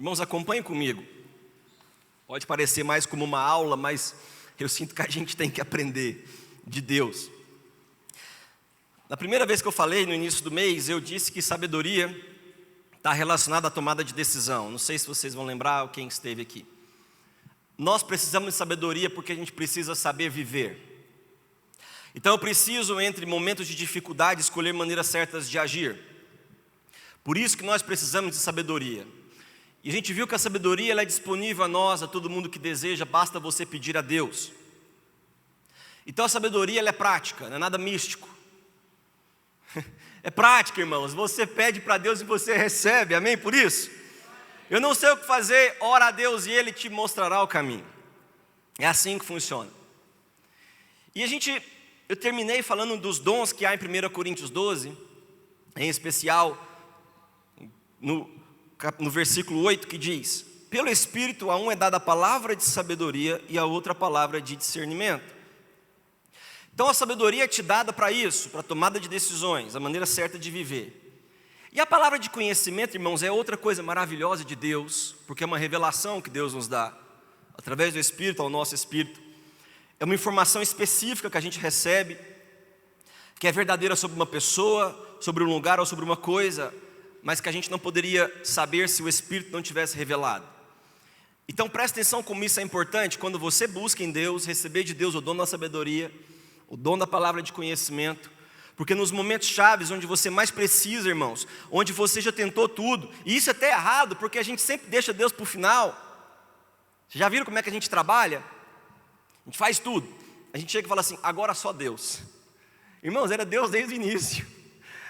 Irmãos, acompanhem comigo. Pode parecer mais como uma aula, mas eu sinto que a gente tem que aprender de Deus. Na primeira vez que eu falei, no início do mês, eu disse que sabedoria está relacionada à tomada de decisão. Não sei se vocês vão lembrar, ou quem esteve aqui. Nós precisamos de sabedoria porque a gente precisa saber viver. Então eu preciso, entre momentos de dificuldade, escolher maneiras certas de agir. Por isso que nós precisamos de sabedoria. E a gente viu que a sabedoria ela é disponível a nós, a todo mundo que deseja, basta você pedir a Deus. Então a sabedoria ela é prática, não é nada místico. É prática, irmãos, você pede para Deus e você recebe, amém por isso? Eu não sei o que fazer, ora a Deus e Ele te mostrará o caminho. É assim que funciona. E eu terminei falando dos dons que há em 1 Coríntios 12, em especial no versículo 8 que diz: pelo Espírito a um é dada a palavra de sabedoria e a outra a palavra de discernimento. Então a sabedoria é te dada para isso, para a tomada de decisões, a maneira certa de viver. E a palavra de conhecimento, irmãos, é outra coisa maravilhosa de Deus, porque é uma revelação que Deus nos dá, através do Espírito ao nosso Espírito. É uma informação específica que a gente recebe, que é verdadeira sobre uma pessoa, sobre um lugar ou sobre uma coisa, mas que a gente não poderia saber se o Espírito não tivesse revelado. Então presta atenção como isso é importante, quando você busca em Deus, receber de Deus o dom da sabedoria, o dom da palavra de conhecimento, porque nos momentos chaves, onde você mais precisa, irmãos, onde você já tentou tudo, e isso é até errado, porque a gente sempre deixa Deus para o final. Vocês já viram como é que a gente trabalha? A gente faz tudo, a gente chega e fala assim, agora só Deus. Irmãos, era Deus desde o início,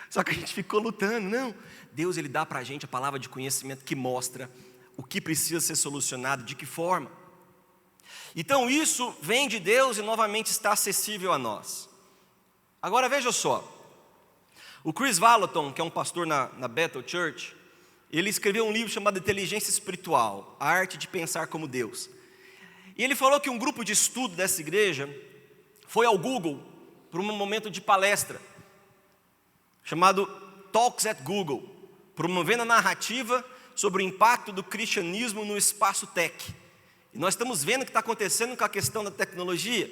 só que a gente ficou lutando, não. Deus ele dá para a gente a palavra de conhecimento que mostra o que precisa ser solucionado, de que forma. Então isso vem de Deus e novamente está acessível a nós. Agora veja só, o Chris Vallotton, que é um pastor na Bethel Church, ele escreveu um livro chamado Inteligência Espiritual, a arte de pensar como Deus. E ele falou que um grupo de estudo dessa igreja foi ao Google para um momento de palestra, chamado Talks at Google, promovendo a narrativa sobre o impacto do cristianismo no espaço tech. E nós estamos vendo o que está acontecendo com a questão da tecnologia,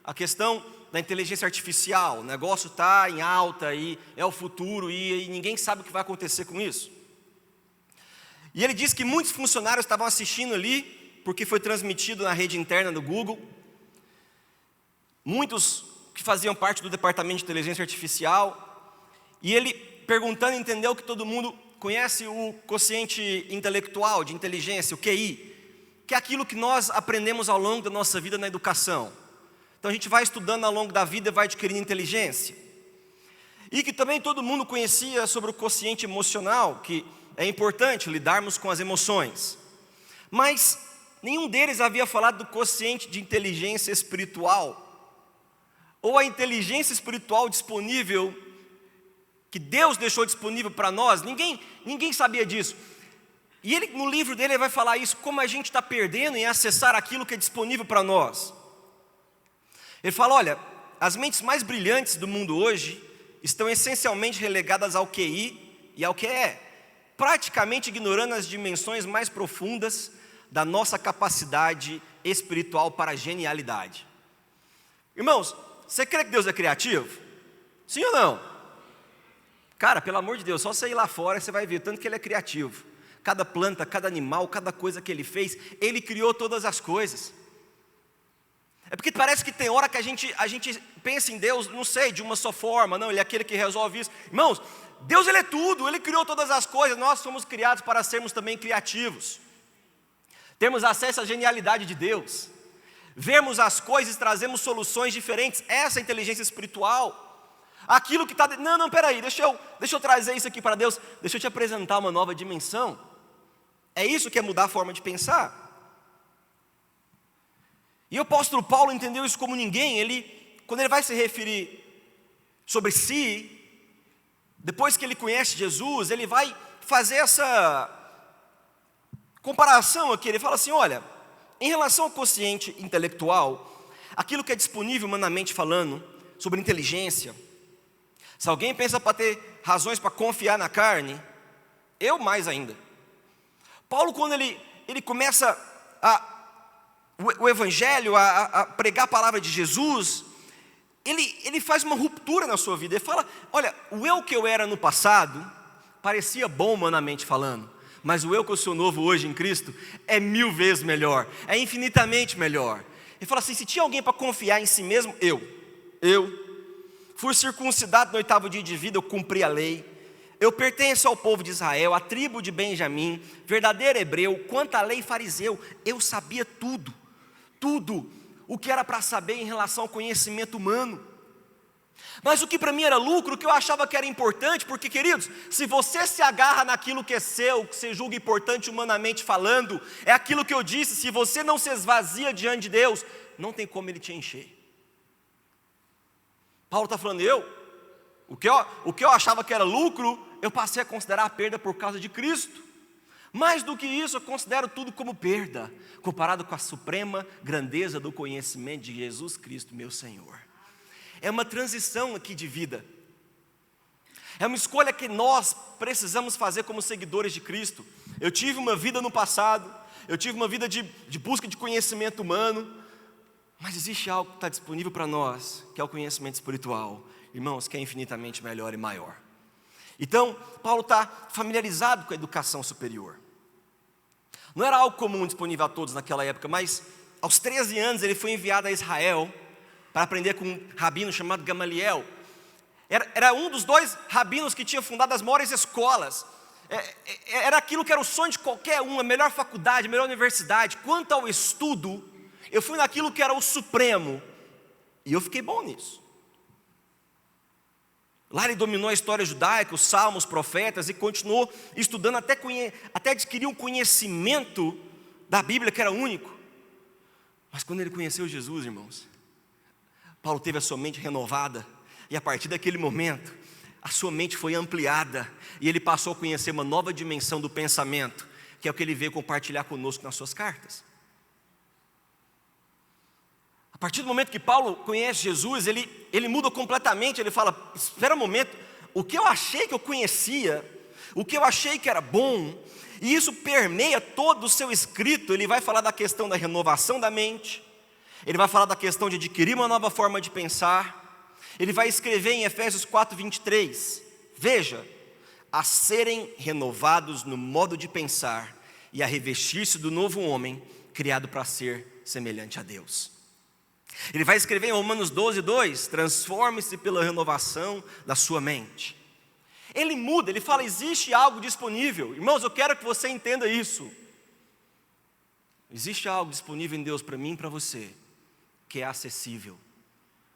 a questão da inteligência artificial, o negócio está em alta e é o futuro e ninguém sabe o que vai acontecer com isso. E ele disse que muitos funcionários estavam assistindo ali, porque foi transmitido na rede interna do Google, muitos que faziam parte do departamento de inteligência artificial, e ele perguntando, entendeu que todo mundo conhece o quociente intelectual, de inteligência, o QI, que é aquilo que nós aprendemos ao longo da nossa vida na educação. Então a gente vai estudando ao longo da vida e vai adquirindo inteligência. E que também todo mundo conhecia sobre o quociente emocional, que é importante lidarmos com as emoções. Mas nenhum deles havia falado do quociente de inteligência espiritual, ou a inteligência espiritual disponível que Deus deixou disponível para nós. Ninguém sabia disso. E ele, no livro dele, ele vai falar isso, como a gente está perdendo em acessar aquilo que é disponível para nós. Ele fala, olha, as mentes mais brilhantes do mundo hoje estão essencialmente relegadas ao QI e ao QE, praticamente ignorando as dimensões mais profundas da nossa capacidade espiritual para a genialidade. Irmãos, você crê que Deus é criativo? Sim ou não? Cara, pelo amor de Deus, só você ir lá fora você vai ver tanto que Ele é criativo. Cada planta, cada animal, cada coisa que Ele fez, Ele criou todas as coisas. É porque parece que tem hora que a gente pensa em Deus, não sei, de uma só forma, não, Ele é aquele que resolve isso. Irmãos, Deus Ele é tudo, Ele criou todas as coisas, nós somos criados para sermos também criativos. Temos acesso à genialidade de Deus. Vemos as coisas, trazemos soluções diferentes, essa é a inteligência espiritual. Aquilo que está... Não, peraí, deixa eu trazer isso aqui para Deus, deixa eu te apresentar uma nova dimensão. É isso que é mudar a forma de pensar. E o apóstolo Paulo entendeu isso como ninguém. Quando ele vai se referir sobre si, depois que ele conhece Jesus, ele vai fazer essa comparação aqui. Ele fala assim, olha, em relação ao quociente intelectual, aquilo que é disponível humanamente falando, sobre inteligência, se alguém pensa para ter razões para confiar na carne, eu mais ainda. Paulo, quando ele começa o evangelho, a pregar a palavra de Jesus, ele faz uma ruptura na sua vida. Ele fala: olha, o eu que eu era no passado parecia bom humanamente falando, mas o eu que eu sou novo hoje em Cristo é 1000 vezes melhor, é infinitamente melhor. Ele fala assim: se tinha alguém para confiar em si mesmo, eu fui circuncidado no 8º dia de vida, eu cumpri a lei, eu pertenço ao povo de Israel, à tribo de Benjamim, verdadeiro hebreu, quanto à lei fariseu, eu sabia tudo o que era para saber em relação ao conhecimento humano. Mas o que para mim era lucro, o que eu achava que era importante, porque, queridos, se você se agarra naquilo que é seu, que você julga importante humanamente falando, é aquilo que eu disse: se você não se esvazia diante de Deus, não tem como Ele te encher. Paulo está falando: o que eu achava que era lucro, eu passei a considerar a perda por causa de Cristo. Mais do que isso, eu considero tudo como perda, comparado com a suprema grandeza do conhecimento de Jesus Cristo, meu Senhor. É uma transição aqui de vida. É uma escolha que nós precisamos fazer como seguidores de Cristo. Eu tive uma vida no passado, eu tive uma vida de busca de conhecimento humano, mas existe algo que está disponível para nós, que é o conhecimento espiritual, irmãos, que é infinitamente melhor e maior. Então, Paulo está familiarizado com a educação superior. Não era algo comum disponível a todos naquela época, mas aos 13 anos ele foi enviado a Israel para aprender com um rabino chamado Gamaliel. Era um dos 2 rabinos que tinha fundado as maiores escolas. Era aquilo que era o sonho de qualquer um, a melhor faculdade, a melhor universidade. Quanto ao estudo, eu fui naquilo que era o supremo, e eu fiquei bom nisso. Lá ele dominou a história judaica, os salmos, profetas, e continuou estudando até adquirir um conhecimento da Bíblia que era único. Mas quando ele conheceu Jesus, irmãos, Paulo teve a sua mente renovada, e a partir daquele momento, a sua mente foi ampliada, e ele passou a conhecer uma nova dimensão do pensamento, que é o que ele veio compartilhar conosco nas suas cartas. A partir do momento que Paulo conhece Jesus, ele muda completamente. Ele fala: espera um momento, o que eu achei que eu conhecia, o que eu achei que era bom, e isso permeia todo o seu escrito. Ele vai falar da questão da renovação da mente, ele vai falar da questão de adquirir uma nova forma de pensar. Ele vai escrever em Efésios 4:23, veja, a serem renovados no modo de pensar e a revestir-se do novo homem, criado para ser semelhante a Deus. Ele vai escrever em Romanos 12:2, transforme-se pela renovação da sua mente. Ele muda, ele fala: existe algo disponível. Irmãos, eu quero que você entenda isso. Existe algo disponível em Deus para mim e para você, que é acessível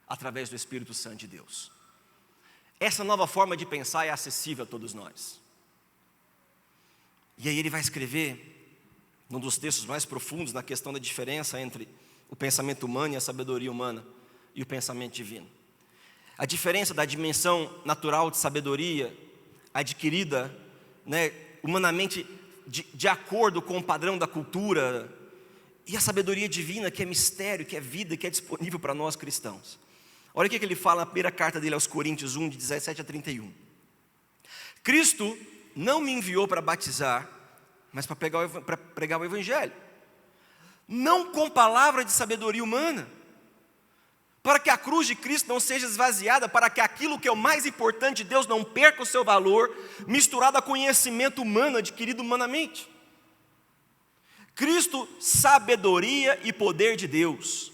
através do Espírito Santo de Deus. Essa nova forma de pensar é acessível a todos nós. E aí ele vai escrever, num dos textos mais profundos, na questão da diferença entre o pensamento humano e a sabedoria humana e o pensamento divino. A diferença da dimensão natural de sabedoria adquirida, humanamente de acordo com o padrão da cultura, e a sabedoria divina, que é mistério, que é vida, que é disponível para nós cristãos. Olha o que ele fala na primeira carta dele aos Coríntios 1, de 17 a 31. Cristo não me enviou para batizar, mas para pregar o evangelho, não com palavra de sabedoria humana, para que a cruz de Cristo não seja esvaziada, para que aquilo que é o mais importante de Deus não perca o seu valor, misturado a conhecimento humano adquirido humanamente. Cristo, sabedoria e poder de Deus.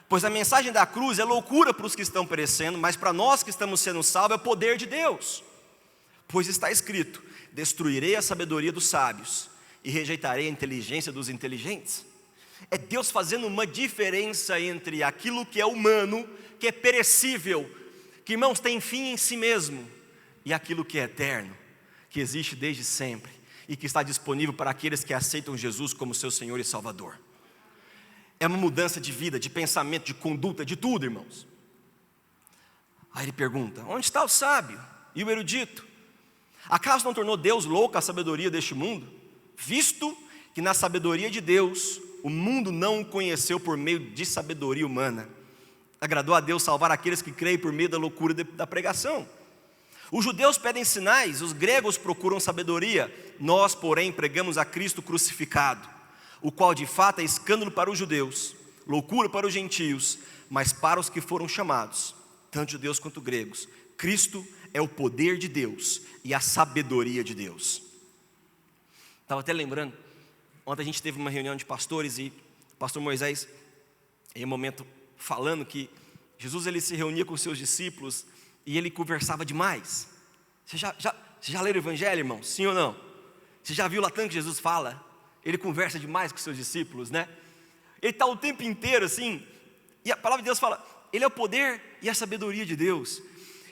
Pois a mensagem da cruz é loucura para os que estão perecendo, mas para nós que estamos sendo salvos é o poder de Deus. Pois está escrito: destruirei a sabedoria dos sábios e rejeitarei a inteligência dos inteligentes. É Deus fazendo uma diferença entre aquilo que é humano, que é perecível, que, irmãos, tem fim em si mesmo, e aquilo que é eterno, que existe desde sempre e que está disponível para aqueles que aceitam Jesus como seu Senhor e Salvador. É uma mudança de vida, de pensamento, de conduta, de tudo, irmãos. Aí ele pergunta: onde está o sábio e o erudito? Acaso não tornou Deus louca a sabedoria deste mundo? Visto que na sabedoria de Deus o mundo não o conheceu por meio de sabedoria humana. Agradou a Deus salvar aqueles que creem por meio da loucura da pregação. Os judeus pedem sinais, os gregos procuram sabedoria. Nós, porém, pregamos a Cristo crucificado, o qual de fato é escândalo para os judeus, loucura para os gentios, mas para os que foram chamados, tanto judeus quanto gregos, Cristo é o poder de Deus e a sabedoria de Deus. Estava até lembrando, ontem a gente teve uma reunião de pastores e o pastor Moisés, em um momento, falando que Jesus ele se reunia com seus discípulos e ele conversava demais. Você já leram o Evangelho, irmão? Sim ou não? Você já viu lá tanto que Jesus fala? Ele conversa demais com seus discípulos, né? Ele está o tempo inteiro assim, e a palavra de Deus fala, Ele é o poder e a sabedoria de Deus.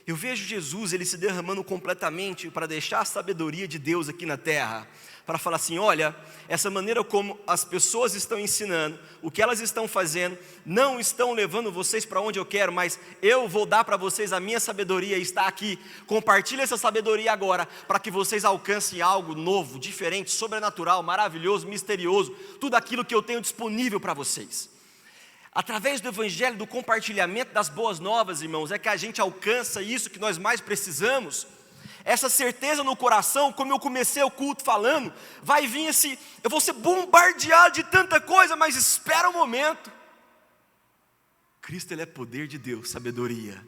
Eu vejo Jesus, Ele se derramando completamente para deixar a sabedoria de Deus aqui na terra, para falar assim, olha, essa maneira como as pessoas estão ensinando, o que elas estão fazendo, não estão levando vocês para onde eu quero, mas eu vou dar para vocês a minha sabedoria, está aqui, compartilhe essa sabedoria agora, para que vocês alcancem algo novo, diferente, sobrenatural, maravilhoso, misterioso, tudo aquilo que eu tenho disponível para vocês. Através do Evangelho, do compartilhamento das boas novas, irmãos, é que a gente alcança isso que nós mais precisamos. Essa certeza no coração, como eu comecei o culto falando, vai vir eu vou ser bombardeado de tanta coisa, mas espera um momento. Cristo, Ele é poder de Deus, sabedoria.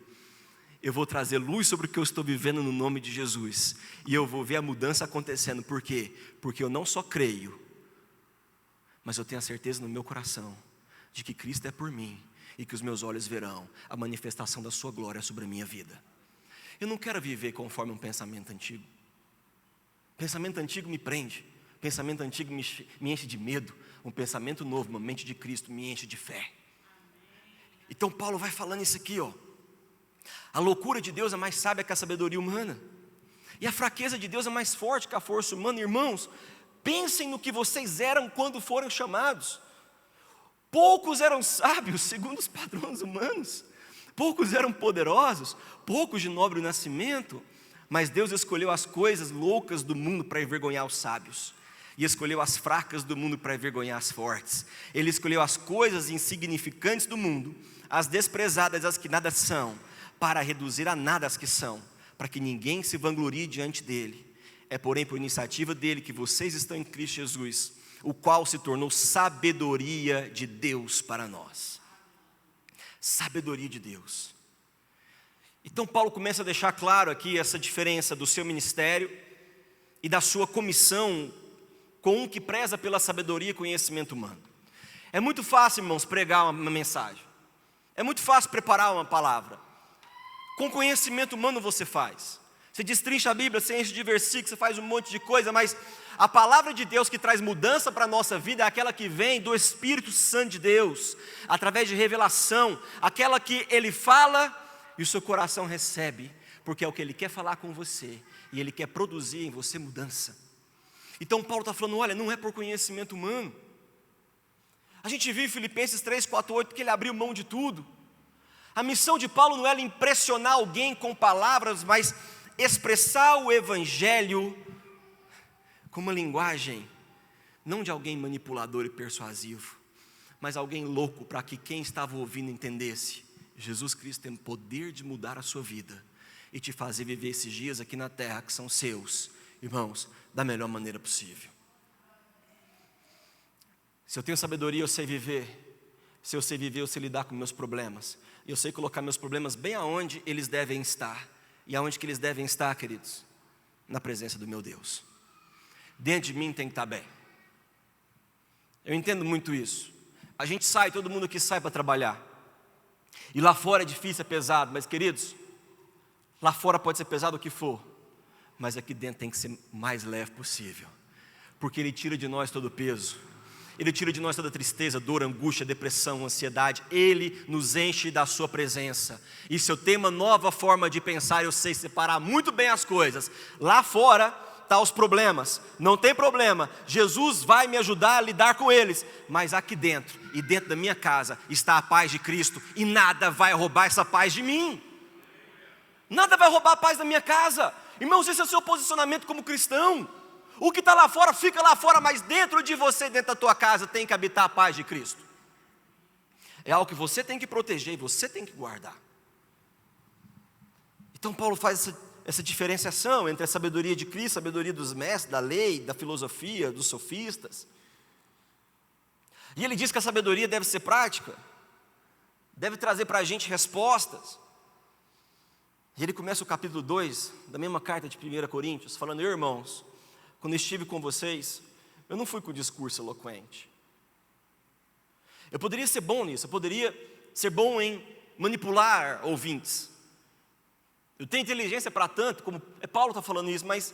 Eu vou trazer luz sobre o que eu estou vivendo no nome de Jesus, e eu vou ver a mudança acontecendo. Por quê? Porque eu não só creio, mas eu tenho a certeza no meu coração, de que Cristo é por mim, e que os meus olhos verão a manifestação da sua glória sobre a minha vida. Eu não quero viver conforme um pensamento antigo. Pensamento antigo me prende. Pensamento antigo me enche de medo. Um pensamento novo, uma mente de Cristo me enche de fé. Então Paulo vai falando isso aqui, ó. A loucura de Deus é mais sábia que a sabedoria humana. E a fraqueza de Deus é mais forte que a força humana. Irmãos, pensem no que vocês eram quando foram chamados. Poucos eram sábios segundo os padrões humanos. Poucos eram poderosos, poucos de nobre nascimento, mas Deus escolheu as coisas loucas do mundo para envergonhar os sábios, e escolheu as fracas do mundo para envergonhar as fortes. Ele escolheu as coisas insignificantes do mundo, as desprezadas, as que nada são, para reduzir a nada as que são, para que ninguém se vanglorie diante dele. É porém por iniciativa dele que vocês estão em Cristo Jesus, o qual se tornou sabedoria de Deus para nós. Sabedoria de Deus. Então Paulo começa a deixar claro aqui essa diferença do seu ministério e da sua comissão com um que preza pela sabedoria e conhecimento humano. É muito fácil, irmãos, pregar uma mensagem. É muito fácil preparar uma palavra. Com conhecimento humano você faz. Você destrincha a Bíblia, você enche de versículos, você faz um monte de coisa, mas a palavra de Deus que traz mudança para a nossa vida é aquela que vem do Espírito Santo de Deus, através de revelação, aquela que Ele fala e o seu coração recebe, porque é o que Ele quer falar com você, e Ele quer produzir em você mudança. Então Paulo está falando, olha, não é por conhecimento humano. A gente viu em Filipenses 3, 4, 8, que ele abriu mão de tudo. A missão de Paulo não era impressionar alguém com palavras, mas expressar o Evangelho com uma linguagem, não de alguém manipulador e persuasivo, mas alguém louco para que quem estava ouvindo entendesse. Jesus Cristo tem o poder de mudar a sua vida e te fazer viver esses dias aqui na terra que são seus, irmãos, da melhor maneira possível. Se eu tenho sabedoria, eu sei viver. Se eu sei viver, eu sei lidar com meus problemas. E eu sei colocar meus problemas bem aonde eles devem estar. E aonde que eles devem estar, queridos? Na presença do meu Deus. Dentro de mim tem que estar bem. Eu entendo muito isso. A gente sai, todo mundo aqui sai para trabalhar. E lá fora é difícil, é pesado. Mas queridos, lá fora pode ser pesado o que for, mas aqui dentro tem que ser o mais leve possível. Porque Ele tira de nós todo o peso. Ele tira de nós toda tristeza, dor, angústia, depressão, ansiedade. Ele nos enche da sua presença. E se eu tenho uma nova forma de pensar, eu sei separar muito bem as coisas. Lá fora estão os problemas, não tem problema, Jesus vai me ajudar a lidar com eles. Mas aqui dentro, e dentro da minha casa, está a paz de Cristo. E nada vai roubar essa paz de mim. Nada vai roubar a paz da minha casa. Irmãos, esse é o seu posicionamento como cristão. O que está lá fora, fica lá fora, mas dentro de você, dentro da tua casa, tem que habitar a paz de Cristo. É algo que você tem que proteger e você tem que guardar. Então Paulo faz essa diferenciação entre a sabedoria de Cristo, a sabedoria dos mestres, da lei, da filosofia, dos sofistas. E ele diz que a sabedoria deve ser prática, deve trazer para a gente respostas. E ele começa o capítulo 2 da mesma carta de 1 Coríntios, falando: irmãos, quando estive com vocês, eu não fui com discurso eloquente. Eu poderia ser bom nisso, eu poderia ser bom em manipular ouvintes. Eu tenho inteligência para tanto, como Paulo está falando isso, mas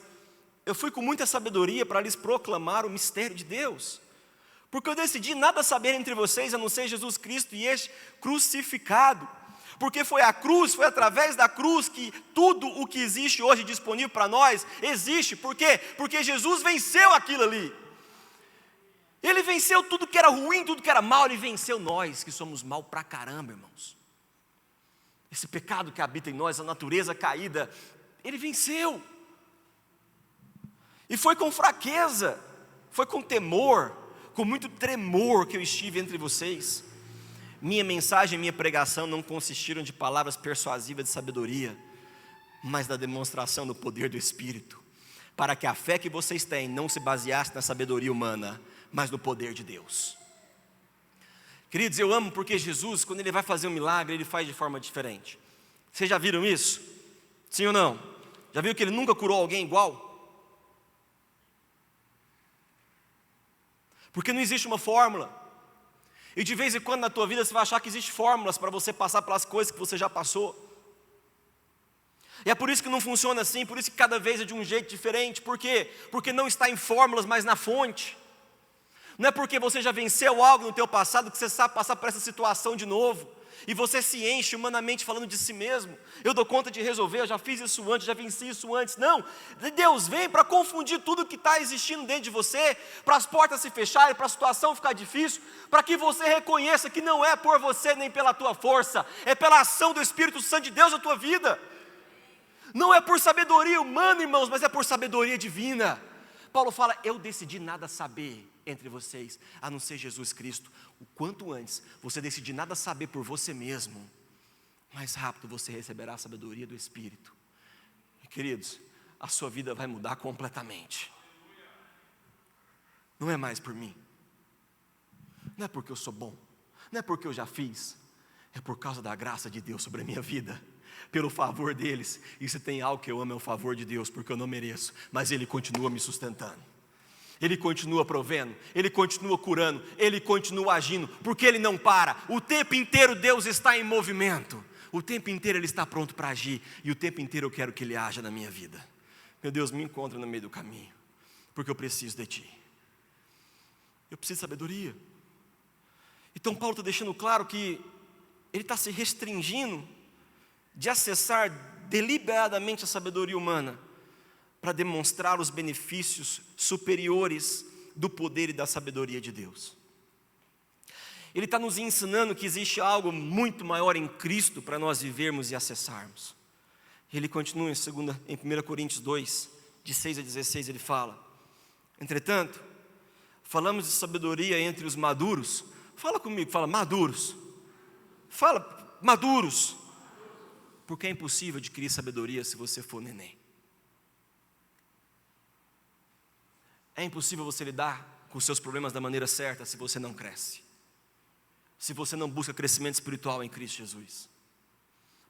eu fui com muita sabedoria para lhes proclamar o mistério de Deus. Porque eu decidi nada saber entre vocês, a não ser Jesus Cristo e este crucificado. Porque foi a cruz, foi através da cruz que tudo o que existe hoje disponível para nós, existe. Por quê? Porque Jesus venceu aquilo ali. Ele venceu tudo que era ruim, tudo que era mal, Ele venceu nós, que somos mal pra caramba, irmãos. Esse pecado que habita em nós, a natureza caída, Ele venceu. E foi com fraqueza, foi com temor, com muito tremor que eu estive entre vocês. Minha mensagem e minha pregação não consistiram de palavras persuasivas de sabedoria, mas da demonstração do poder do Espírito, para que a fé que vocês têm não se baseasse na sabedoria humana, mas no poder de Deus. Queridos, eu amo porque Jesus, quando Ele vai fazer um milagre, Ele faz de forma diferente. Vocês já viram isso? Sim ou não? Já viu que Ele nunca curou alguém igual? Porque não existe uma fórmula. E de vez em quando na tua vida você vai achar que existem fórmulas para você passar pelas coisas que você já passou. E é por isso que não funciona assim, por isso que cada vez é de um jeito diferente. Por quê? Porque não está em fórmulas, mas na fonte. Não é porque você já venceu algo no teu passado que você sabe passar por essa situação de novo. E você se enche humanamente falando de si mesmo. Eu dou conta de resolver, eu já fiz isso antes, já venci isso antes. Não, Deus vem para confundir tudo que está existindo dentro de você, para as portas se fecharem, para a situação ficar difícil, para que você reconheça que não é por você nem pela tua força, é pela ação do Espírito Santo de Deus na tua vida. Não é por sabedoria humana, irmãos, mas é por sabedoria divina. Paulo fala: eu decidi nada saber entre vocês, a não ser Jesus Cristo. O quanto antes você decidir nada saber por você mesmo, mais rápido você receberá a sabedoria do Espírito. E, queridos, a sua vida vai mudar completamente. Não é mais por mim, não é porque eu sou bom, não é porque eu já fiz, é por causa da graça de Deus sobre a minha vida, pelo favor deles. E se tem algo que eu amo é o favor de Deus, porque eu não mereço, mas Ele continua me sustentando. Ele continua provendo, Ele continua curando, Ele continua agindo, porque Ele não para. O tempo inteiro Deus está em movimento, o tempo inteiro Ele está pronto para agir, e o tempo inteiro eu quero que Ele haja na minha vida. Meu Deus, me encontra no meio do caminho, porque eu preciso de Ti, eu preciso de sabedoria. Então Paulo está deixando claro que ele está se restringindo de acessar deliberadamente a sabedoria humana, para demonstrar os benefícios superiores do poder e da sabedoria de Deus. Ele está nos ensinando que existe algo muito maior em Cristo para nós vivermos e acessarmos. Ele continua em 1 Coríntios 2, de 6 a 16, ele fala: entretanto, falamos de sabedoria entre os maduros. Fala comigo, fala maduros. Fala maduros. Porque é impossível adquirir sabedoria se você for neném. É impossível você lidar com os seus problemas da maneira certa se você não cresce, se você não busca crescimento espiritual em Cristo Jesus.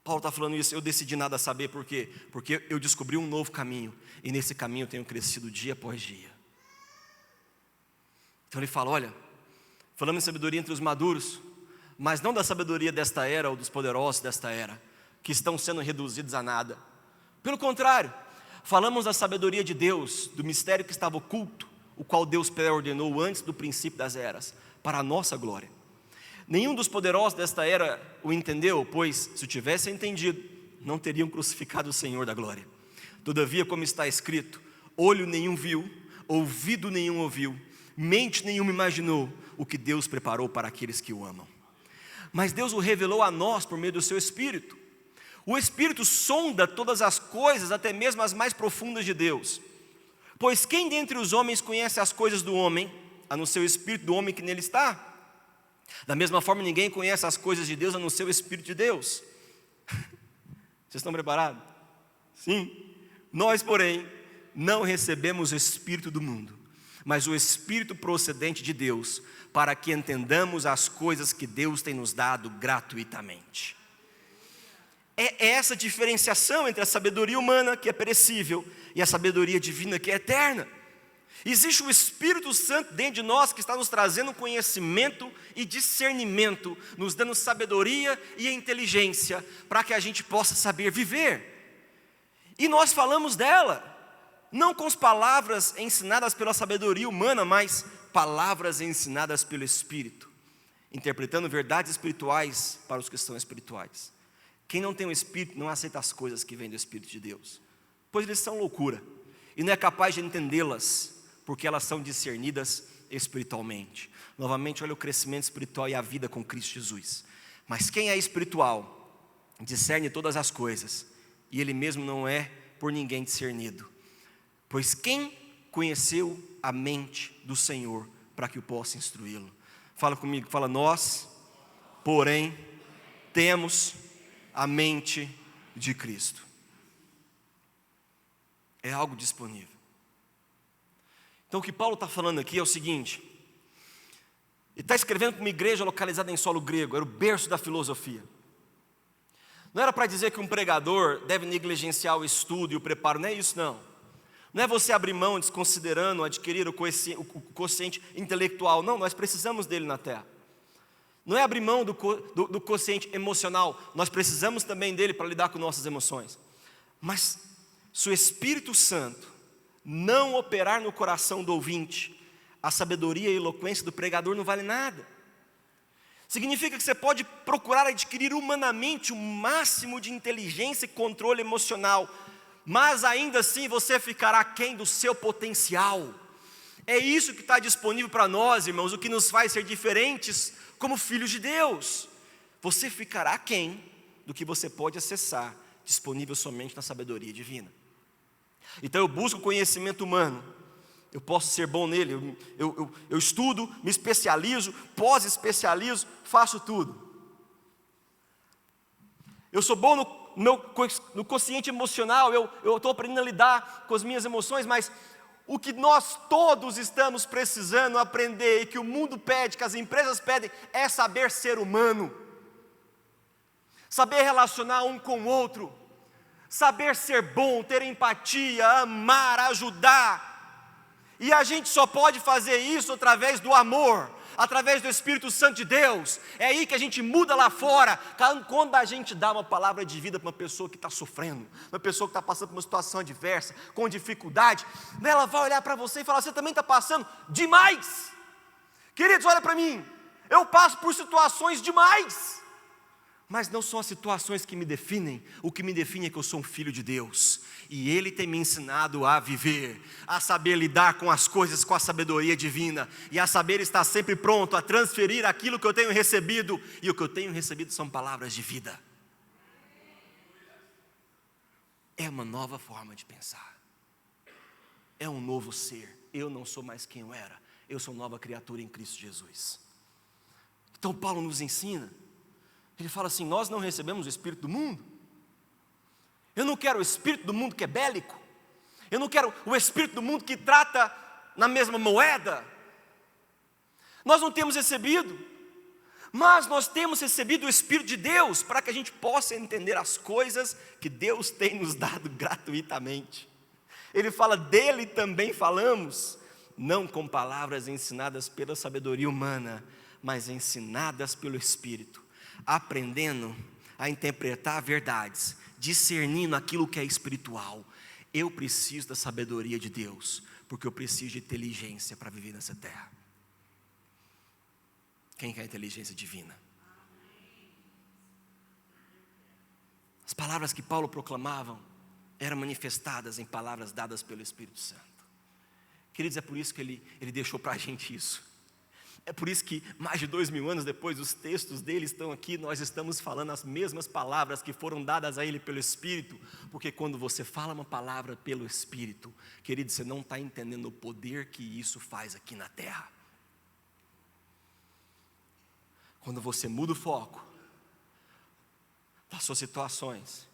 Paulo está falando isso: eu decidi nada saber, por quê? Porque eu descobri um novo caminho, e nesse caminho eu tenho crescido dia após dia. Então ele fala: olha, falamos em sabedoria entre os maduros, mas não da sabedoria desta era ou dos poderosos desta era, que estão sendo reduzidos a nada. Pelo contrário, falamos da sabedoria de Deus, do mistério que estava oculto, o qual Deus pré-ordenou antes do princípio das eras, para a nossa glória. Nenhum dos poderosos desta era o entendeu, pois, se o tivessem entendido, não teriam crucificado o Senhor da glória. Todavia, como está escrito: olho nenhum viu, ouvido nenhum ouviu, mente nenhuma imaginou o que Deus preparou para aqueles que o amam. Mas Deus o revelou a nós por meio do seu Espírito. O Espírito sonda todas as coisas, até mesmo as mais profundas de Deus. Pois quem dentre os homens conhece as coisas do homem, a não ser o Espírito do homem que nele está? Da mesma forma, ninguém conhece as coisas de Deus, a não ser o Espírito de Deus. Vocês estão preparados? Sim. Nós, porém, não recebemos o espírito do mundo, mas o espírito procedente de Deus, para que entendamos as coisas que Deus tem nos dado gratuitamente. É essa diferenciação entre a sabedoria humana, que é perecível, e a sabedoria divina, que é eterna. Existe o Espírito Santo dentro de nós que está nos trazendo conhecimento e discernimento, nos dando sabedoria e inteligência para que a gente possa saber viver. E nós falamos dela, não com as palavras ensinadas pela sabedoria humana, mas palavras ensinadas pelo Espírito, interpretando verdades espirituais para os que são espirituais. Quem não tem o Espírito não aceita as coisas que vêm do Espírito de Deus, pois eles são loucura, e não é capaz de entendê-las, porque elas são discernidas espiritualmente. Novamente, olha o crescimento espiritual e a vida com Cristo Jesus. Mas quem é espiritual, discerne todas as coisas, e ele mesmo não é por ninguém discernido. Pois quem conheceu a mente do Senhor, para que o possa instruí-lo? Fala comigo, fala: nós, porém, temos a mente de Cristo. É algo disponível. Então o que Paulo está falando aqui é o seguinte: ele está escrevendo para uma igreja localizada em solo grego, era o berço da filosofia. Não era para dizer que um pregador deve negligenciar o estudo e o preparo, não é isso não. Não é você abrir mão desconsiderando adquirir o quociente intelectual, não, nós precisamos dele na terra. Não é abrir mão do quociente emocional, nós precisamos também dele para lidar com nossas emoções. Mas se o Espírito Santo não operar no coração do ouvinte, a sabedoria e a eloquência do pregador não vale nada. Significa que você pode procurar adquirir humanamente o máximo de inteligência e controle emocional, mas ainda assim você ficará aquém do seu potencial. É isso que está disponível para nós, irmãos, o que nos faz ser diferentes como filhos de Deus. Você ficará aquém do que você pode acessar, disponível somente na sabedoria divina. Então eu busco conhecimento humano, eu posso ser bom nele, eu estudo, me especializo, pós-especializo, faço tudo. Eu sou bom no quociente emocional, eu estou aprendendo a lidar com as minhas emoções, mas o que nós todos estamos precisando aprender, e que o mundo pede, que as empresas pedem, é saber ser humano, saber relacionar um com o outro, saber ser bom, ter empatia, amar, ajudar. E a gente só pode fazer isso através do amor, através do Espírito Santo de Deus. É aí que a gente muda lá fora. Quando a gente dá uma palavra de vida para uma pessoa que está sofrendo, uma pessoa que está passando por uma situação adversa, com dificuldade, ela vai olhar para você e falar: você também está passando demais. Queridos, olha para mim, eu passo por situações demais, mas não são as situações que me definem. O que me define é que eu sou um filho de Deus, e Ele tem me ensinado a viver, a saber lidar com as coisas com a sabedoria divina, e a saber estar sempre pronto a transferir aquilo que eu tenho recebido, e o que eu tenho recebido são palavras de vida. É uma nova forma de pensar, é um novo ser. Eu não sou mais quem eu era, eu sou nova criatura em Cristo Jesus. Então Paulo nos ensina. Ele fala assim: nós não recebemos o espírito do mundo. Eu não quero o espírito do mundo que é bélico. Eu não quero o espírito do mundo que trata na mesma moeda. Nós não temos recebido, mas nós temos recebido o Espírito de Deus, para que a gente possa entender as coisas que Deus tem nos dado gratuitamente. Ele fala: dele também falamos, não com palavras ensinadas pela sabedoria humana, mas ensinadas pelo Espírito, aprendendo a interpretar verdades, discernindo aquilo que é espiritual. Eu preciso da sabedoria de Deus, porque eu preciso de inteligência para viver nessa terra. Quem quer inteligência divina? As palavras que Paulo proclamava eram manifestadas em palavras dadas pelo Espírito Santo. Queridos, é por isso que ele deixou para a gente isso. É por isso que mais de 2000 anos depois, os textos dele estão aqui, nós estamos falando as mesmas palavras que foram dadas a ele pelo Espírito, porque quando você fala uma palavra pelo Espírito, querido, você não está entendendo o poder que isso faz aqui na terra. Quando você muda o foco das suas situações,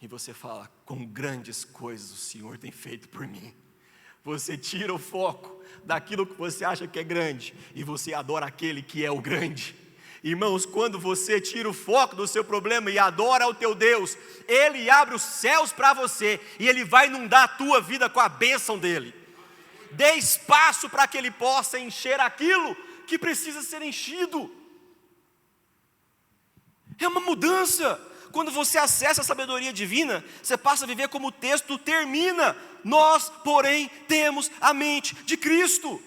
e você fala: quão grandes coisas o Senhor tem feito por mim. Você tira o foco daquilo que você acha que é grande e você adora aquele que é o grande. Irmãos, quando você tira o foco do seu problema e adora o teu Deus, Ele abre os céus para você e Ele vai inundar a tua vida com a bênção dEle. Dê espaço para que Ele possa encher aquilo que precisa ser enchido. É uma mudança. Quando você acessa a sabedoria divina, você passa a viver como o texto termina: nós, porém, temos a mente de Cristo.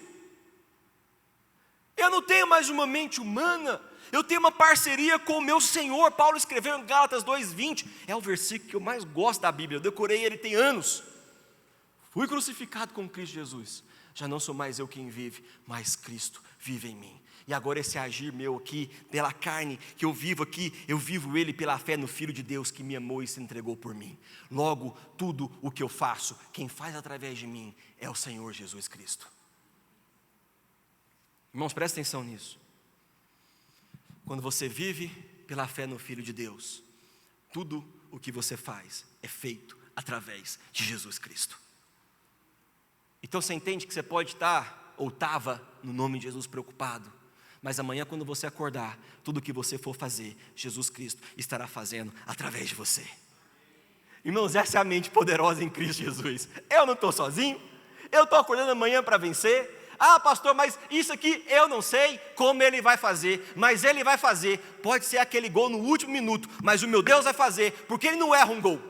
Eu não tenho mais uma mente humana, eu tenho uma parceria com o meu Senhor. Paulo escreveu em Gálatas 2:20, é o versículo que eu mais gosto da Bíblia, eu decorei ele tem anos. Fui crucificado com Cristo Jesus, já não sou mais eu quem vive, mas Cristo vive em mim. E agora esse agir meu aqui, pela carne que eu vivo aqui, eu vivo ele pela fé no Filho de Deus que me amou e se entregou por mim. Logo, tudo o que eu faço, quem faz através de mim é o Senhor Jesus Cristo. Irmãos, prestem atenção nisso. Quando você vive pela fé no Filho de Deus, tudo o que você faz é feito através de Jesus Cristo. Então você entende que você pode estar, ou estava, no nome de Jesus preocupado, mas amanhã quando você acordar, tudo o que você for fazer, Jesus Cristo estará fazendo através de você. Irmãos, essa é a mente poderosa em Cristo Jesus. Eu não estou sozinho, eu estou acordando amanhã para vencer. Ah, pastor, mas isso aqui eu não sei como Ele vai fazer, mas Ele vai fazer. Pode ser aquele gol no último minuto, mas o meu Deus vai fazer, porque Ele não erra um gol.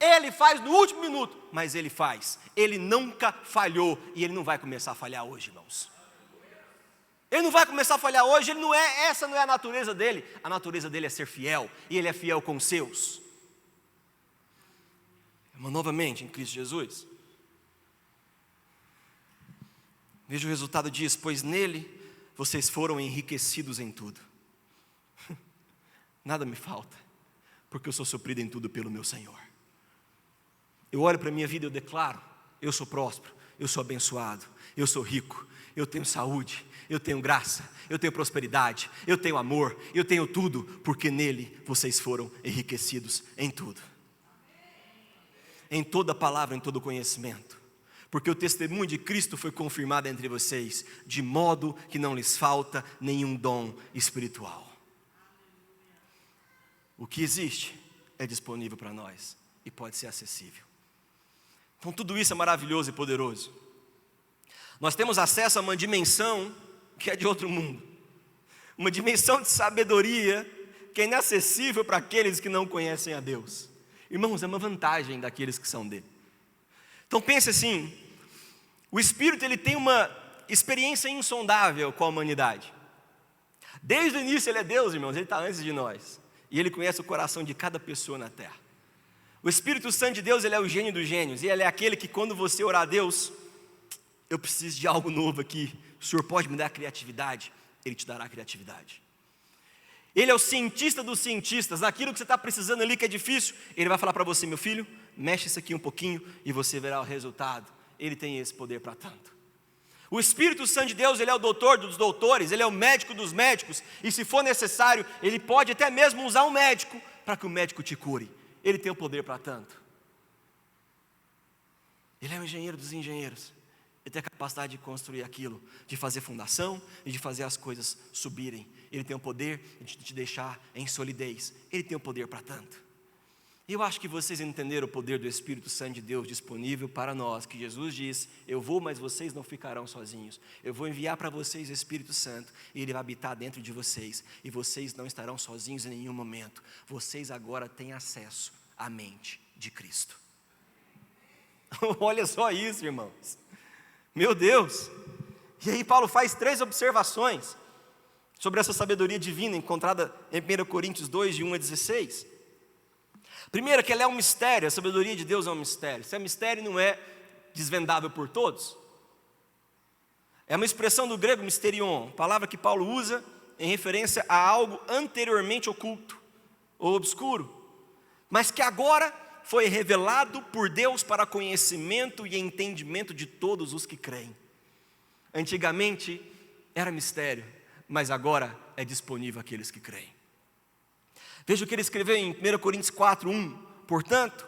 Ele faz no último minuto, mas Ele faz. Ele nunca falhou e Ele não vai começar a falhar hoje, irmãos. Ele não vai começar a falhar hoje, essa não é a natureza dele. A natureza dele é ser fiel, e Ele é fiel com os seus. Uma nova mente em Cristo Jesus. Veja o resultado disso: pois nele vocês foram enriquecidos em tudo. Nada me falta, porque eu sou suprido em tudo pelo meu Senhor. Eu olho para a minha vida e eu declaro: eu sou próspero, eu sou abençoado, eu sou rico, eu tenho saúde, eu tenho graça, eu tenho prosperidade, eu tenho amor, eu tenho tudo, porque nele vocês foram enriquecidos em tudo. Em toda palavra, em todo conhecimento, porque o testemunho de Cristo foi confirmado entre vocês, de modo que não lhes falta nenhum dom espiritual. O que existe é disponível para nós e pode ser acessível. Então tudo isso é maravilhoso e poderoso. Nós temos acesso a uma dimensão que é de outro mundo, uma dimensão de sabedoria que é inacessível para aqueles que não conhecem a Deus. Irmãos, é uma vantagem daqueles que são dele. Então pense assim: o Espírito ele tem uma experiência insondável com a humanidade. Desde o início ele é Deus, irmãos, ele está antes de nós, e ele conhece o coração de cada pessoa na terra. O Espírito Santo de Deus, ele é o gênio dos gênios, e ele é aquele que quando você orar a Deus: eu preciso de algo novo aqui, o Senhor pode me dar criatividade? Ele te dará criatividade. Ele é o cientista dos cientistas. Naquilo que você está precisando ali que é difícil, Ele vai falar para você: meu filho, mexe isso aqui um pouquinho e você verá o resultado. Ele tem esse poder para tanto. O Espírito Santo de Deus, Ele é o doutor dos doutores, Ele é o médico dos médicos, e se for necessário, Ele pode até mesmo usar um médico para que o médico te cure. Ele tem o poder para tanto. Ele é o engenheiro dos engenheiros. Ele tem a capacidade de construir aquilo, de fazer fundação e de fazer as coisas subirem. Ele tem o poder de te deixar em solidez. Ele tem o poder para tanto. E eu acho que vocês entenderam o poder do Espírito Santo de Deus disponível para nós, que Jesus diz: eu vou, mas vocês não ficarão sozinhos. Eu vou enviar para vocês o Espírito Santo, e Ele vai habitar dentro de vocês, e vocês não estarão sozinhos em nenhum momento. Vocês agora têm acesso à mente de Cristo. Olha só isso, irmãos. Meu Deus! E aí Paulo faz 3 observações sobre essa sabedoria divina encontrada em 1 Coríntios 2, de 1 a 16. Primeiro, que ela é um mistério, a sabedoria de Deus é um mistério. Se é mistério, não é desvendável por todos. É uma expressão do grego mysterion, palavra que Paulo usa em referência a algo anteriormente oculto ou obscuro, mas que agora foi revelado por Deus para conhecimento e entendimento de todos os que creem. Antigamente era mistério, mas agora é disponível àqueles que creem. Veja o que ele escreveu em 1 Coríntios 4:1. Portanto,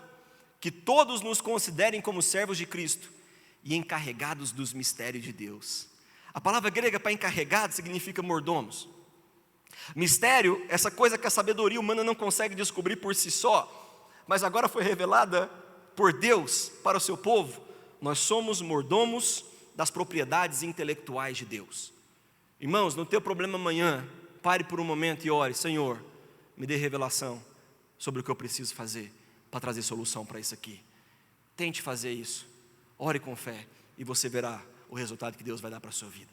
que todos nos considerem como servos de Cristo e encarregados dos mistérios de Deus. A palavra grega para encarregado significa mordomos. Mistério, essa coisa que a sabedoria humana não consegue descobrir por si só, mas agora foi revelada por Deus para o seu povo. Nós somos mordomos das propriedades intelectuais de Deus. Irmãos, no teu problema amanhã, pare por um momento e ore: Senhor, me dê revelação sobre o que eu preciso fazer para trazer solução para isso aqui. Tente fazer isso, ore com fé e você verá o resultado que Deus vai dar para a sua vida.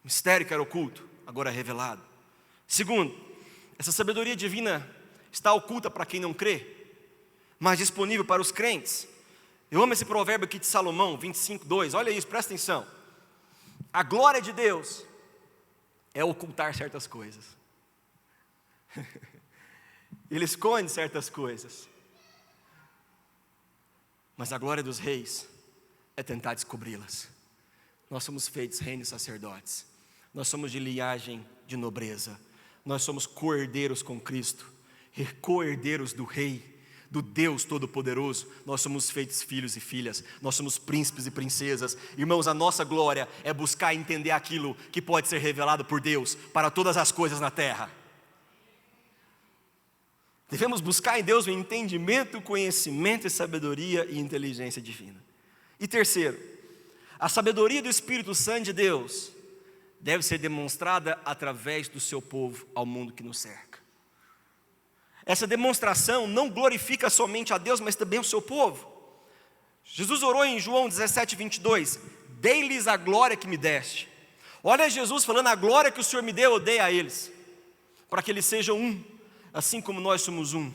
Mistério que era oculto, agora é revelado. Segundo, essa sabedoria divina está oculta para quem não crê, mas disponível para os crentes. Eu amo esse provérbio aqui de Salomão, 25:2, olha isso, presta atenção. A glória de Deus é ocultar certas coisas. Ele esconde certas coisas. Mas a glória dos reis é tentar descobri-las. Nós somos feitos reinos sacerdotes. Nós somos de linhagem de nobreza. Nós somos co-herdeiros com Cristo, co-herdeiros do Rei, do Deus Todo-Poderoso. Nós somos feitos filhos e filhas. Nós somos príncipes e princesas. Irmãos, a nossa glória é buscar entender aquilo que pode ser revelado por Deus para todas as coisas na terra. Devemos buscar em Deus o entendimento, conhecimento e sabedoria e inteligência divina. E terceiro, a sabedoria do Espírito Santo de Deus deve ser demonstrada através do seu povo ao mundo que nos cerca. Essa demonstração não glorifica somente a Deus, mas também o seu povo. Jesus orou em João 17:22, dei-lhes a glória que me deste. Olha Jesus falando: a glória que o Senhor me deu, eu dei a eles, para que eles sejam um, assim como nós somos um,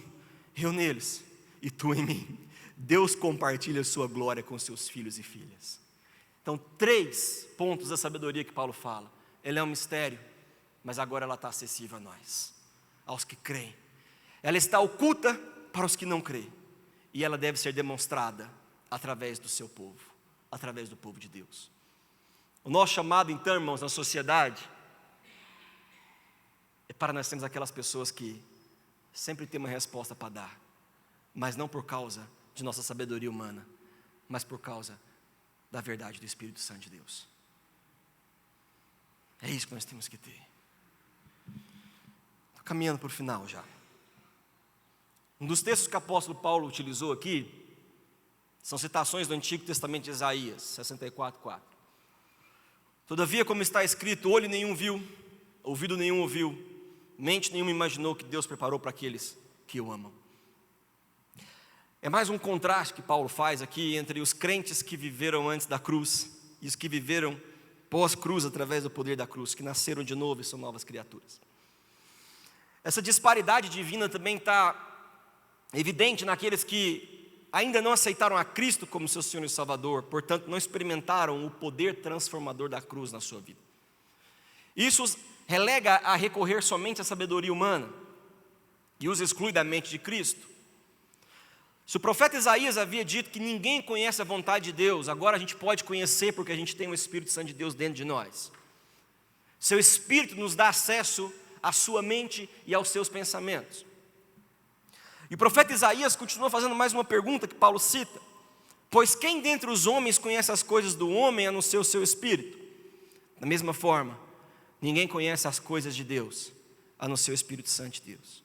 eu neles e tu em mim. Deus compartilha a sua glória com seus filhos e filhas. Então, 3 pontos da sabedoria que Paulo fala. Ela é um mistério, mas agora ela está acessível a nós, aos que creem. Ela está oculta para os que não creem, e ela deve ser demonstrada através do seu povo, através do povo de Deus. O nosso chamado, então, irmãos, na sociedade, é para nós termos aquelas pessoas que sempre têm uma resposta para dar, mas não por causa de nossa sabedoria humana, mas por causa da verdade do Espírito Santo de Deus. É isso que nós temos que ter. Estou caminhando para o final já. Um dos textos que o apóstolo Paulo utilizou aqui são citações do Antigo Testamento de Isaías 64:4. Todavia, como está escrito, olho nenhum viu, ouvido nenhum ouviu, mente nenhuma imaginou que Deus preparou para aqueles que o amam. É mais um contraste que Paulo faz aqui entre os crentes que viveram antes da cruz e os que viveram pós-cruz através do poder da cruz, que nasceram de novo e são novas criaturas. Essa disparidade divina também está evidente naqueles que ainda não aceitaram a Cristo como seu Senhor e Salvador, portanto não experimentaram o poder transformador da cruz na sua vida. Isso os relega a recorrer somente à sabedoria humana e os exclui da mente de Cristo. Se o profeta Isaías havia dito que ninguém conhece a vontade de Deus, agora a gente pode conhecer porque a gente tem o Espírito Santo de Deus dentro de nós. Seu Espírito nos dá acesso à sua mente e aos seus pensamentos. E o profeta Isaías continua fazendo mais uma pergunta que Paulo cita: pois quem dentre os homens conhece as coisas do homem a não ser o seu Espírito? Da mesma forma, ninguém conhece as coisas de Deus a não ser o Espírito Santo de Deus.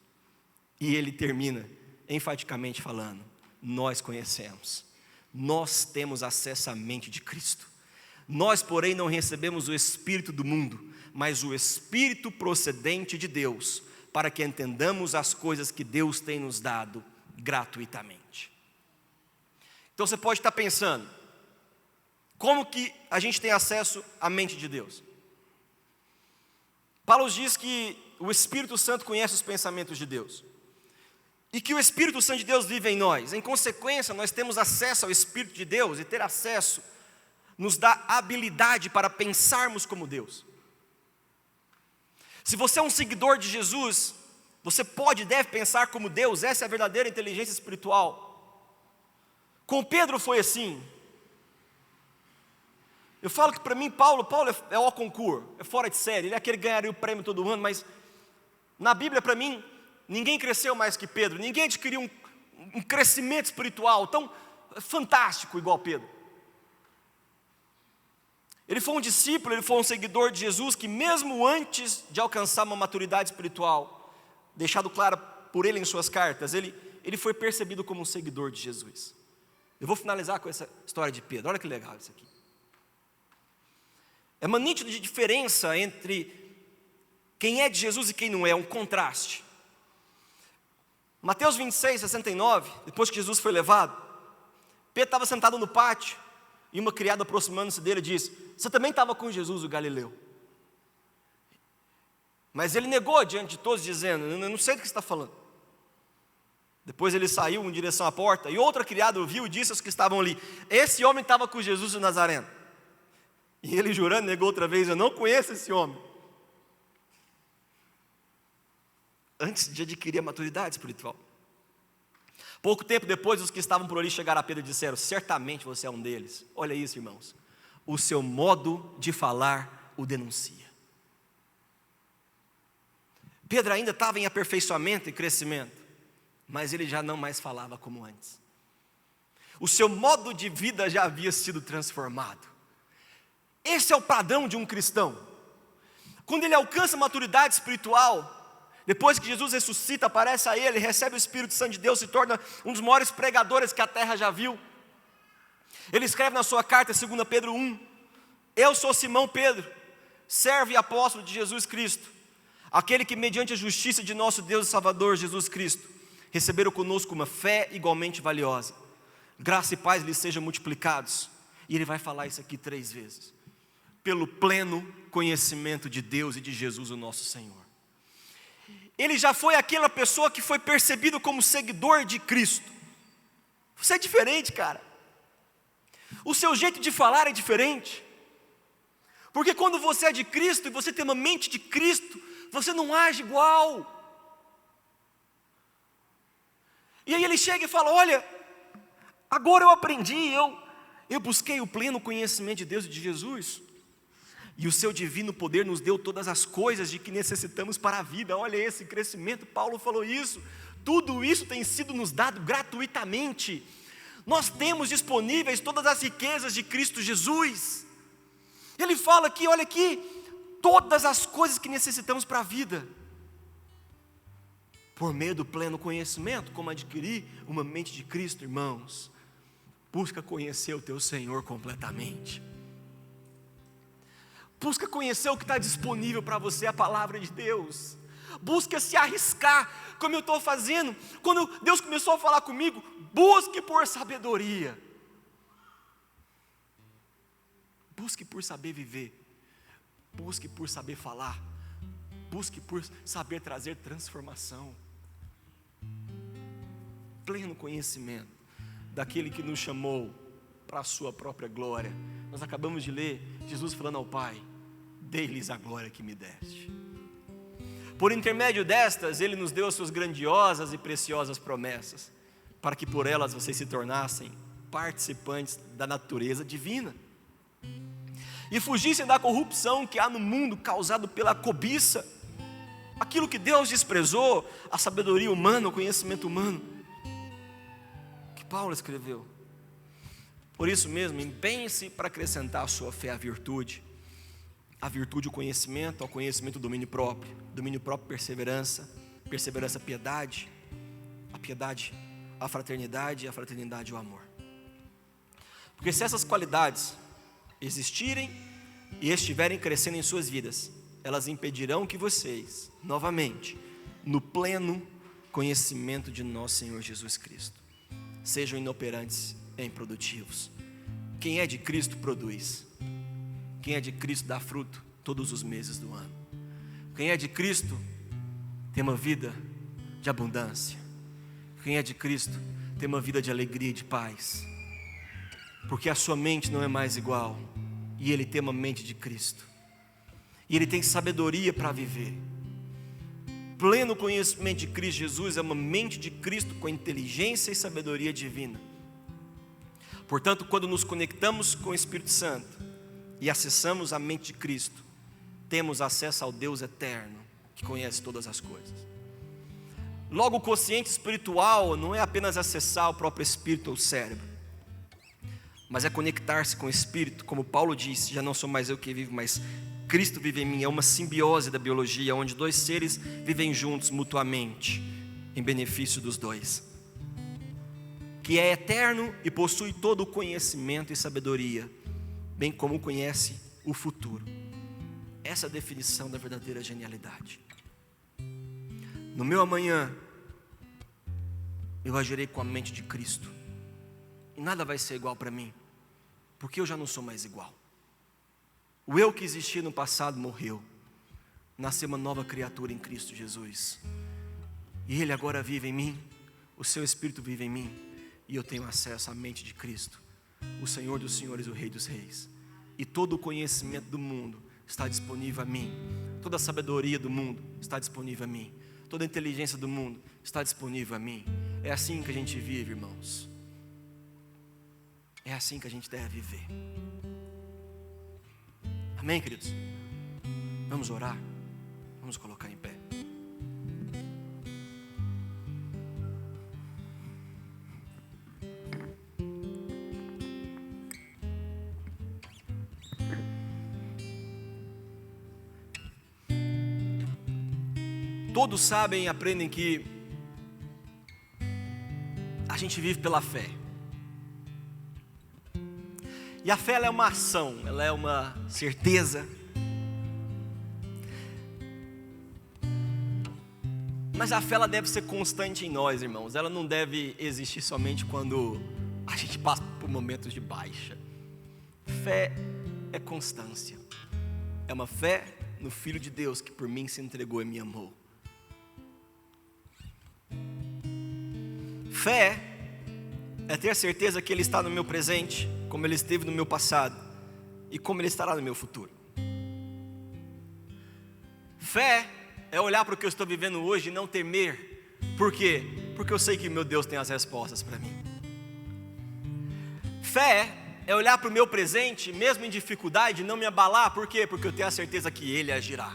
E ele termina enfaticamente falando: nós conhecemos, nós temos acesso à mente de Cristo. Nós, porém, não recebemos o Espírito do mundo, mas o Espírito procedente de Deus, para que entendamos as coisas que Deus tem nos dado gratuitamente. Então você pode estar pensando, como que a gente tem acesso à mente de Deus? Paulo diz que o Espírito Santo conhece os pensamentos de Deus, e que o Espírito Santo de Deus vive em nós. Em consequência, nós temos acesso ao Espírito de Deus, e ter acesso nos dá habilidade para pensarmos como Deus. Se você é um seguidor de Jesus, você pode e deve pensar como Deus. Essa é a verdadeira inteligência espiritual. Com Pedro foi assim. Eu falo que para mim Paulo é o concurso, é fora de série. Ele é aquele que ganharia o prêmio todo ano, mas na Bíblia para mim Ninguém cresceu mais que Pedro, ninguém adquiriu um crescimento espiritual tão fantástico igual Pedro. Ele foi um discípulo, ele foi um seguidor de Jesus que mesmo antes de alcançar uma maturidade espiritual, deixado claro por ele em suas cartas, ele foi percebido como um seguidor de Jesus. Eu vou finalizar com essa história de Pedro, olha que legal isso aqui. É uma nítida diferença entre quem é de Jesus e quem não é, um contraste. Mateus 26, 69, depois que Jesus foi levado, Pedro estava sentado no pátio, e uma criada aproximando-se dele disse: você também estava com Jesus, o Galileu? Mas ele negou diante de todos, dizendo: eu não sei do que você está falando. Depois ele saiu em direção à porta, e outra criada ouviu e disse aos que estavam ali: esse homem estava com Jesus o Nazareno. E ele, jurando, negou outra vez: eu não conheço esse homem. Antes de adquirir a maturidade espiritual. Pouco tempo depois, os que estavam por ali chegaram a Pedro e disseram: certamente você é um deles. Olha isso, irmãos, o seu modo de falar o denuncia. Pedro ainda estava em aperfeiçoamento e crescimento, mas ele já não mais falava como antes. O seu modo de vida já havia sido transformado. Esse é o padrão de um cristão. Quando ele alcança a maturidade espiritual, depois que Jesus ressuscita, aparece a ele, recebe o Espírito Santo de Deus, se torna um dos maiores pregadores que a terra já viu. Ele escreve na sua carta, 2 Pedro 1, eu sou Simão Pedro, servo e apóstolo de Jesus Cristo, aquele que mediante a justiça de nosso Deus e Salvador Jesus Cristo, receberam conosco uma fé igualmente valiosa. Graça e paz lhes sejam multiplicados. E ele vai falar isso aqui 3 vezes. Pelo pleno conhecimento de Deus e de Jesus o nosso Senhor. Ele já foi aquela pessoa que foi percebido como seguidor de Cristo. Você é diferente, cara. O seu jeito de falar é diferente. Porque quando você é de Cristo e você tem uma mente de Cristo, você não age igual. E aí ele chega e fala: olha, agora eu aprendi, eu busquei o pleno conhecimento de Deus e de Jesus. E o seu divino poder nos deu todas as coisas de que necessitamos para a vida. Olha esse crescimento, Paulo falou isso. Tudo isso tem sido nos dado gratuitamente. Nós temos disponíveis todas as riquezas de Cristo Jesus. Ele fala aqui, olha aqui, todas as coisas que necessitamos para a vida. Por meio do pleno conhecimento, como adquirir uma mente de Cristo, irmãos. Busca conhecer o teu Senhor completamente. Busca conhecer o que está disponível para você, a palavra de Deus. Busca se arriscar, como eu estou fazendo. Quando Deus começou a falar comigo, busque por sabedoria. Busque por saber viver. Busque por saber falar. Busque por saber trazer transformação. Pleno conhecimento daquele que nos chamou para a sua própria glória. Nós acabamos de ler Jesus falando ao Pai: dei-lhes a glória que me deste. Por intermédio destas, Ele nos deu as suas grandiosas e preciosas promessas, para que por elas vocês se tornassem participantes da natureza divina, e fugissem da corrupção que há no mundo causado pela cobiça, aquilo que Deus desprezou, a sabedoria humana, o conhecimento humano, que Paulo escreveu. Por isso mesmo, empenhe-se para acrescentar à sua fé a virtude o conhecimento, ao conhecimento o domínio próprio perseverança, perseverança a piedade a fraternidade, e a fraternidade o amor. Porque se essas qualidades existirem e estiverem crescendo em suas vidas, elas impedirão que vocês, novamente, no pleno conhecimento de nosso Senhor Jesus Cristo, sejam inoperantes e improdutivos. Quem é de Cristo produz. Quem é de Cristo dá fruto todos os meses do ano. Quem é de Cristo tem uma vida de abundância. Quem é de Cristo tem uma vida de alegria e de paz. Porque a sua mente não é mais igual. E ele tem uma mente de Cristo. E ele tem sabedoria para viver. Pleno conhecimento de Cristo Jesus é uma mente de Cristo com inteligência e sabedoria divina. Portanto, quando nos conectamos com o Espírito Santo e acessamos a mente de Cristo, temos acesso ao Deus eterno, que conhece todas as coisas. Logo, o quociente espiritual não é apenas acessar o próprio espírito ou cérebro, mas é conectar-se com o espírito. Como Paulo disse, já não sou mais eu que vivo, mas Cristo vive em mim. É uma simbiose da biologia, onde dois seres vivem juntos mutuamente, em benefício dos dois, que é eterno e possui todo o conhecimento e sabedoria, bem como conhece o futuro. Essa é a definição da verdadeira genialidade. No meu amanhã, eu agirei com a mente de Cristo, e nada vai ser igual para mim, porque eu já não sou mais igual. O eu que existia no passado morreu, nasceu uma nova criatura em Cristo Jesus, e Ele agora vive em mim, o seu Espírito vive em mim, e eu tenho acesso à mente de Cristo, o Senhor dos senhores, o Rei dos reis, e todo o conhecimento do mundo está disponível a mim, toda a sabedoria do mundo está disponível a mim, toda a inteligência do mundo está disponível a mim. É assim que a gente vive, irmãos. É assim que a gente deve viver. Amém, queridos? Vamos orar? Vamos colocar em pé. Todos sabem e aprendem que a gente vive pela fé. E a fé, ela é uma ação, ela é uma certeza. Mas a fé, ela deve ser constante em nós, irmãos. Ela não deve existir somente quando a gente passa por momentos de baixa. Fé é constância. É uma fé no Filho de Deus que por mim se entregou e me amou. Fé é ter a certeza que Ele está no meu presente, como Ele esteve no meu passado e como Ele estará no meu futuro. Fé é olhar para o que eu estou vivendo hoje e não temer. Por quê? Porque eu sei que meu Deus tem as respostas para mim. Fé é olhar para o meu presente, mesmo em dificuldade, e não me abalar. Por quê? Porque eu tenho a certeza que Ele agirá.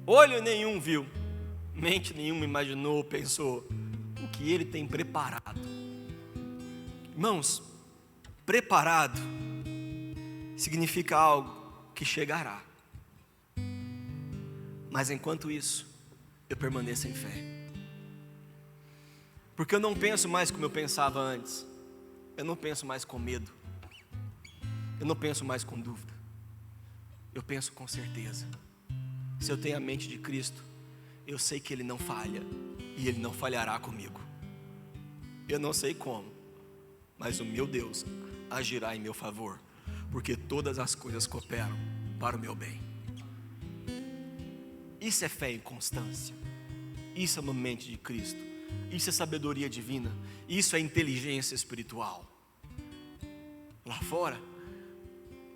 Olho nenhum viu, mente nenhuma imaginou, pensou o que Ele tem preparado. Irmãos, preparado significa algo que chegará. Mas enquanto isso, eu permaneço em fé. Porque eu não penso mais como eu pensava antes. Eu não penso mais com medo. Eu não penso mais com dúvida. Eu penso com certeza. Se eu tenho a mente de Cristo, eu sei que Ele não falha e Ele não falhará comigo. Eu não sei como, mas o meu Deus agirá em meu favor, porque todas as coisas cooperam para o meu bem. Isso é fé em constância. Isso é uma mente de Cristo. Isso é sabedoria divina. Isso é inteligência espiritual. Lá fora,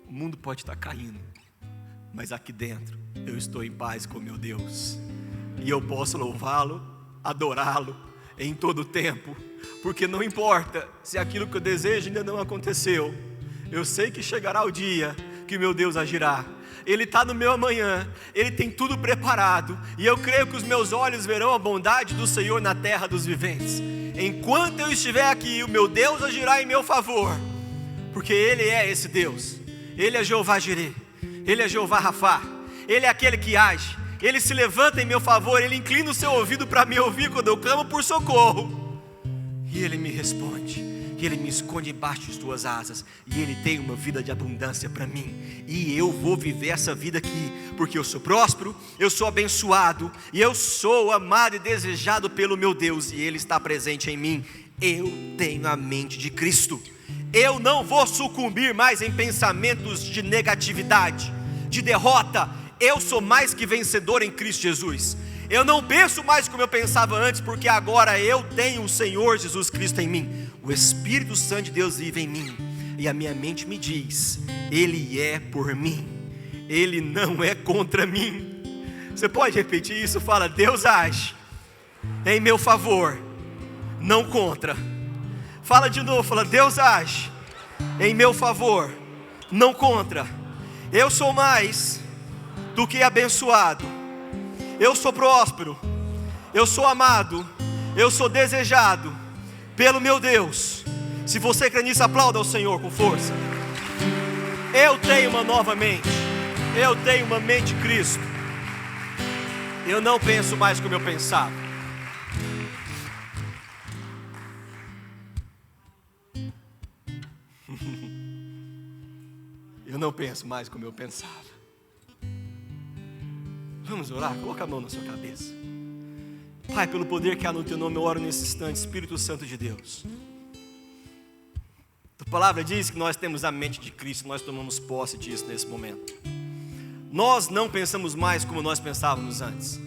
o mundo pode estar caindo, mas aqui dentro eu estou em paz com meu Deus. E eu posso louvá-lo, adorá-lo em todo o tempo, porque não importa se aquilo que eu desejo ainda não aconteceu, eu sei que chegará o dia que meu Deus agirá. Ele está no meu amanhã, Ele tem tudo preparado, e eu creio que os meus olhos verão a bondade do Senhor na terra dos viventes. Enquanto eu estiver aqui, o meu Deus agirá em meu favor, porque Ele é esse Deus. Ele é Jeová Jireh, Ele é Jeová Rafá, Ele é aquele que age. Ele se levanta em meu favor, Ele inclina o seu ouvido para me ouvir quando eu clamo por socorro. E Ele me responde, e Ele me esconde embaixo de suas asas, e Ele tem uma vida de abundância para mim. E eu vou viver essa vida aqui, porque eu sou próspero, eu sou abençoado, e eu sou amado e desejado pelo meu Deus, e Ele está presente em mim. Eu tenho a mente de Cristo. Eu não vou sucumbir mais em pensamentos de negatividade, de derrota. Eu sou mais que vencedor em Cristo Jesus. Eu não penso mais como eu pensava antes, porque agora eu tenho o Senhor Jesus Cristo em mim. O Espírito Santo de Deus vive em mim, e a minha mente me diz: Ele é por mim, Ele não é contra mim. Você pode repetir isso? Fala: Deus age em meu favor, não contra. Fala de novo, fala: Deus age em meu favor, não contra. Eu sou mais do que abençoado. eu sou próspero, eu sou amado, eu sou desejado pelo meu Deus. Se você crê nisso, aplauda ao Senhor com força. Eu tenho uma nova mente, eu tenho uma mente de Cristo. Eu não penso mais como eu pensava. Eu não penso mais como eu pensava. Vamos orar? Coloca a mão na sua cabeça. Pai, pelo poder que há no Teu nome, eu oro nesse instante, Espírito Santo de Deus. A palavra diz que nós temos a mente de Cristo, nós tomamos posse disso nesse momento. Nós não pensamos mais como nós pensávamos antes.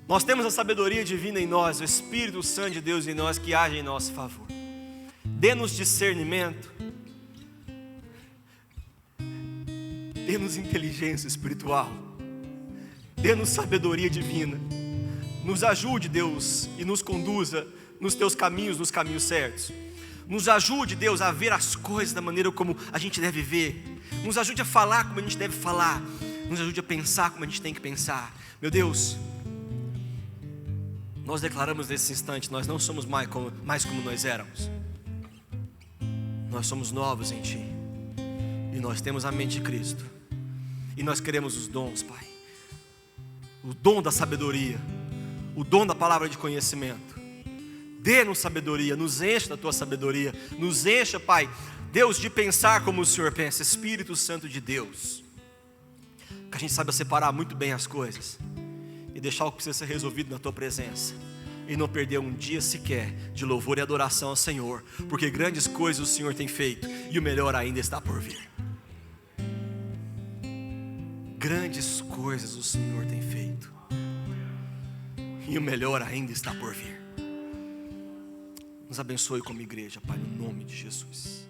Nós temos a sabedoria divina em nós, o Espírito Santo de Deus em nós que age em nosso favor. Dê-nos discernimento, dê-nos inteligência espiritual, dê-nos sabedoria divina. Nos ajude, Deus, e nos conduza nos Teus caminhos, nos caminhos certos. Nos ajude, Deus, a ver as coisas da maneira como a gente deve ver. Nos ajude a falar como a gente deve falar. Nos ajude a pensar como a gente tem que pensar. Meu Deus, nós declaramos nesse instante, nós não somos mais como nós éramos. Nós somos novos em Ti. E nós temos a mente de Cristo. E nós queremos os dons, Pai. O dom da sabedoria, o dom da palavra de conhecimento. Dê-nos sabedoria, nos encha da Tua sabedoria, nos encha, Pai, Deus, de pensar como o Senhor pensa, Espírito Santo de Deus, que a gente saiba separar muito bem as coisas e deixar o que precisa ser resolvido na Tua presença e não perder um dia sequer de louvor e adoração ao Senhor, porque grandes coisas o Senhor tem feito e o melhor ainda está por vir. Grandes coisas o Senhor tem feito e o melhor ainda está por vir. Nos abençoe como igreja, Pai, no nome de Jesus.